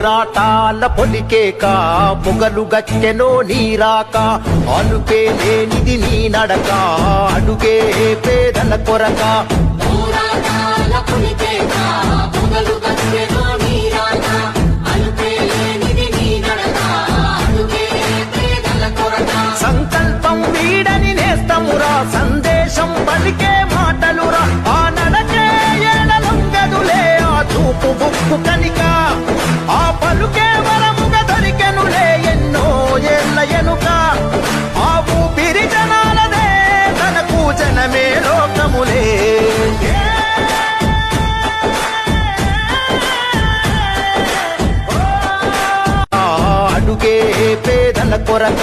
రాటాల పొలికేక పొగలు గచ్చెనో నీరాక అలుపే లేనిది నీ నడక అడుగే పేదల కొరక సంకల్పం వీడని నేస్తమురా సందేశం పలికే మాటలురా ఆ నడకే ఏడలొంగదులే ఆ చూపు బుక్కు కనిక ఆ పలుకే వరముగా దొరికెనులే ఎన్నో ఏళ్ళ ఎనుక ఆ ఊపిరి జనాలదే తనకు జనమే లోకములే అడుగే పేదల కొరక